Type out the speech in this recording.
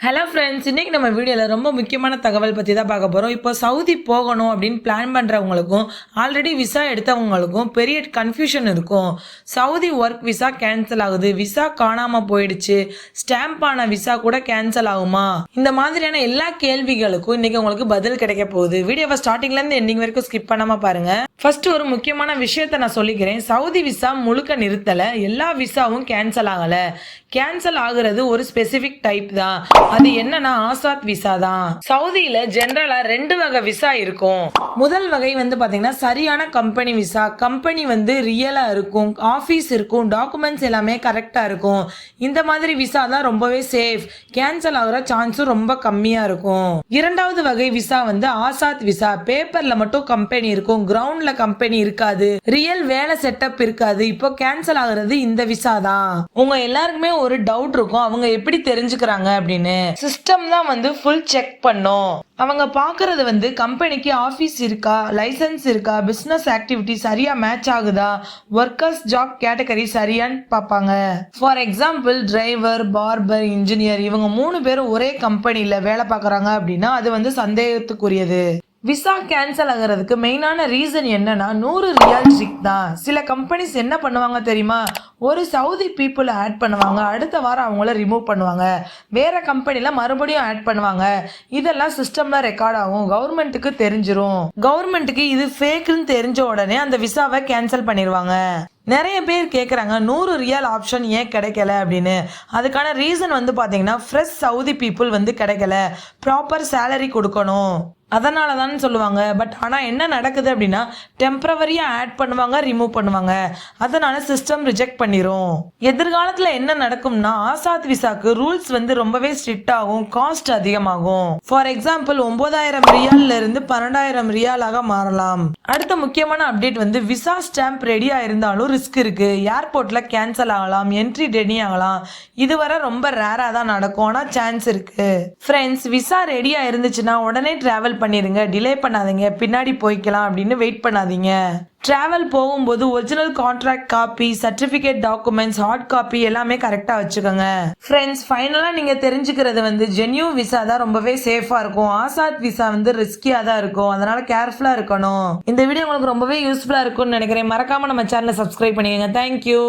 Hello friends, இன்றைக்கி நம்ம வீடியோவில் ரொம்ப முக்கியமான தகவல் பற்றி தான் பார்க்க போகிறோம். இப்போ சவுதி போகணும் அப்படின்னு பிளான் பண்ணுறவங்களுக்கும் ஆல்ரெடி விசா எடுத்தவங்களுக்கும் பெரிய கன்ஃபியூஷன் இருக்கும். சவுதி ஒர்க் விசா கேன்சல் ஆகுது, விசா காணாமல் போயிடுச்சு, ஸ்டாம்ப் ஆன விசா கூட கேன்சல் ஆகுமா, இந்த மாதிரியான எல்லா கேள்விகளுக்கும் இன்றைக்கி உங்களுக்கு பதில் கிடைக்க போகுது. வீடியோவை ஸ்டார்டிங்லேருந்து எண்டிங் வரைக்கும் ஸ்கிப் பண்ணாமல் பாருங்கள். ஃபர்ஸ்ட் ஒரு முக்கியமான விஷயத்தை நான் சொல்லிக்கிறேன். சவுதி விசா முழுக்க நிறுத்தலை, எல்லா விசாவும் கேன்சல் ஆகலை. கேன்சல் ஆகுறது ஒரு ஸ்பெசிஃபிக் டைப் தான். அது என்னன்னா ஆசாத் விசா தான். சவுதியில ஜெனரலா 2 வகை விசா இருக்கும். முதல் வகை பாத்தீங்கன்னா சரியான கம்பெனி விசா. கம்பெனி ரியலா இருக்கும், ஆபீஸ் இருக்கும், டாக்குமெண்ட்ஸ் எல்லாமே கரெக்டா இருக்கும். இந்த மாதிரி விசா தான் ரொம்பவே சேஃப், கேன்சல் ஆகுற சான்ஸும் ரொம்ப கம்மியா இருக்கும். இரண்டாவது வகை விசா ஆசாத் விசா. பேப்பர்ல மட்டும் கம்பெனி இருக்கும், கிரவுண்ட்ல கம்பெனி இருக்காது, ரியல் வேலை செட்டப் இருக்காது. இப்போ கேன்சல் ஆகுறது இந்த விசா தான். உங்க எல்லாருக்குமே ஒரு டவுட் இருக்கும், அவங்க எப்படி தெரிஞ்சுக்கிறாங்க அப்படின்னு. சிஸ்டம் தான் ஃபுல் செக் பண்ணும். அவங்க பாக்குறது கம்பெனிக்கு ஆபீஸ் இருக்கா, லைசன்ஸ் இருக்கா, பிசினஸ் ஆக்டிவிட்டி சரியா மேட்ச் ஆகுதா, ஒர்க்கர்ஸ் ஜாப் கேட்டகரி சரியான்னு பார்ப்பாங்க. For example driver, barber, engineer இவங்க 3 பேரும் ஒரே கம்பெனில வேலை பார்க்கறாங்க அப்படின்னா அது சந்தேகத்துக்குரியது. விசா கேன்சல் ஆகிறதுக்கு மெயினான ரீசன் என்னன்னா 100 ரியால் ட்ரிக் தான். சில கம்பெனிஸ் என்ன பண்ணுவாங்க தெரியுமா, ஒரு சவுதி பீப்புளை ஆட் பண்ணுவாங்க, அடுத்த வாரம் அவங்கள ரிமூவ் பண்ணுவாங்க, வேற கம்பெனில மறுபடியும் ஆட் பண்ணுவாங்க. இதெல்லாம் சிஸ்டம்ல ரெக்கார்ட் ஆகும், கவர்மெண்ட்டுக்கு தெரிஞ்சிரும். கவர்மெண்ட்டுக்கு இது ஃபேக்குன்னு தெரிஞ்ச உடனே அந்த விசாவை கேன்சல் பண்ணிடுவாங்க. நிறைய பேர் கேட்குறாங்க 100 ரியால் ஆப்ஷன் ஏன் கிடைக்கல அப்படின்னு. அதுக்கான ரீசன் பார்த்தீங்கன்னா ஃப்ரெஷ் சவுதி பீப்புள் கிடைக்கல, ப்ராப்பர் சேலரி கொடுக்கணும், அதனால தான் சொல்லுவாங்க. பட் ஆனால் என்ன நடக்குது அப்படின்னா டெம்பரவரியாக ஆட் பண்ணுவாங்க, ரிமூவ் பண்ணுவாங்க, அதனால சிஸ்டம் ரிஜெக்ட் பண்ணிரும். எதிர்காலத்தில் என்ன நடக்கும்னா ஆசாத் விசாக்கு ரூல்ஸ் ரொம்பவே ஸ்ட்ரிக்ட் ஆகும், காஸ்ட் அதிகமாகும். ஃபார் எக்ஸாம்பிள் 9000 ரியால்ல இருந்து 12000 ரியாலாக மாறலாம். அடுத்த முக்கியமான அப்டேட் விசா ஸ்டாம்ப் ரெடியா இருந்தாலும் ரிஸ்க் இருக்கு. ஏர்போர்ட்ல கேன்சல் ஆகலாம், என்ட்ரி டெனி ஆகலாம். இதுவரை ரொம்ப ரேரா தான் நடக்கும், ஆனால் சான்ஸ் இருக்கு. ஃப்ரெண்ட்ஸ், விசா ரெடியா இருந்துச்சுன்னா உடனே டிராவல் பண்ணிருங்க, டிலே பண்ணாதீங்க, பின்னாடி போய்க்கலாம் அப்படின்னு வெயிட் பண்ணாதீங்க. டிராவல் போகும்போது original contract copy, certificate, documents, hard copy எல்லாமே கரெக்டா வச்சுக்கோங்க. ஃப்ரெண்ட்ஸ், ஃபைனலா நீங்க தெரிஞ்சுக்கிறது ஜென்யூ விசா தான் ரொம்பவே சேஃபா இருக்கும். ஆசாத் விசா ரிஸ்கியா தான் இருக்கும், அதனால கேர்ஃபுல்லா இருக்கணும். இந்த வீடியோ உங்களுக்கு ரொம்பவே யூஸ்ஃபுல்லா இருக்கும்னு நினைக்கிறேன். மறக்காம நம்ம சேனலை சப்ஸ்கிரைப் பண்ணிக்கோங்க. தேங்க்யூ.